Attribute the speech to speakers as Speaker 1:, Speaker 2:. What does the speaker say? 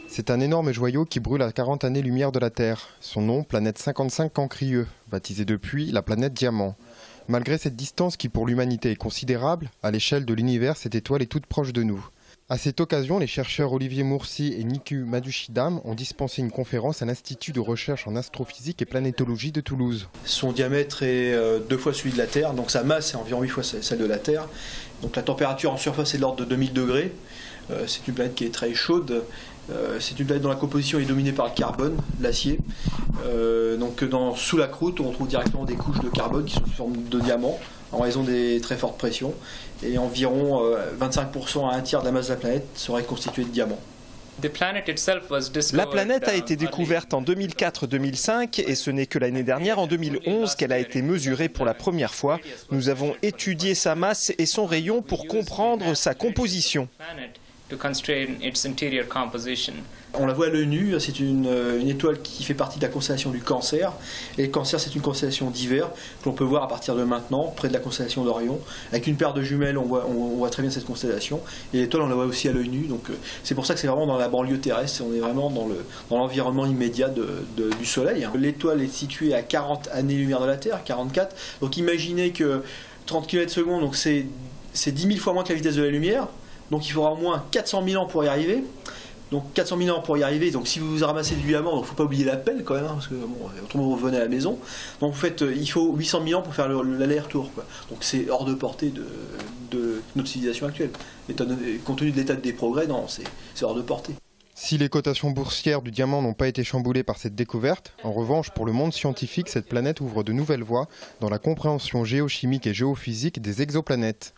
Speaker 1: C'est un énorme joyau qui brûle à 40 années-lumière de la Terre. Son nom, planète 55 Cancrieux, baptisée depuis la planète Diamant. Malgré cette distance qui pour l'humanité est considérable, à l'échelle de l'univers, cette étoile est toute proche de nous. À cette occasion, les chercheurs Olivier Mourcy et Niku Madhuchidam ont dispensé une conférence à l'Institut de recherche en astrophysique et planétologie de Toulouse.
Speaker 2: Son diamètre est 2 fois celui de la Terre, donc sa masse est environ 8 fois celle de la Terre. Donc la température en surface est de l'ordre de 2000 degrés. C'est une planète qui est très chaude. C'est une planète dont la composition est dominée par le carbone, l'acier. Donc sous la croûte, on trouve directement des couches de carbone qui sont sous forme de diamants en raison des très fortes pressions. Et environ 25% à un tiers de la masse de la planète serait constituée de diamants.
Speaker 3: La planète a été découverte en 2004-2005 et ce n'est que l'année dernière, en 2011, qu'elle a été mesurée pour la première fois. Nous avons étudié sa masse et son rayon pour comprendre sa composition.
Speaker 2: On la voit à l'œil nu, c'est une étoile qui fait partie de la constellation du Cancer. Et le Cancer, c'est une constellation d'hiver que l'on peut voir à partir de maintenant, près de la constellation d'Orion. Avec une paire de jumelles, on voit très bien cette constellation. Et l'étoile, on la voit aussi à l'œil nu. Donc c'est pour ça que c'est vraiment dans la banlieue terrestre. On est vraiment dans l'environnement immédiat du Soleil. L'étoile est située à 40 années-lumière de la Terre, 44. Donc imaginez que 30 km/s, donc c'est 10 000 fois moins que la vitesse de la lumière. Donc il faudra au moins 400 000 ans pour y arriver. Donc 400 000 ans pour y arriver. Donc si vous ramassez du diamant, il ne faut pas oublier l'appel quand même, parce que bon, autrement vous revenez à la maison. Donc vous faites, il faut 800 000 ans pour faire l'aller-retour. Donc c'est hors de portée de notre civilisation actuelle. Compte tenu de l'état des progrès, non, c'est hors de portée.
Speaker 1: Si les cotations boursières du diamant n'ont pas été chamboulées par cette découverte, en revanche, pour le monde scientifique, cette planète ouvre de nouvelles voies dans la compréhension géochimique et géophysique des exoplanètes.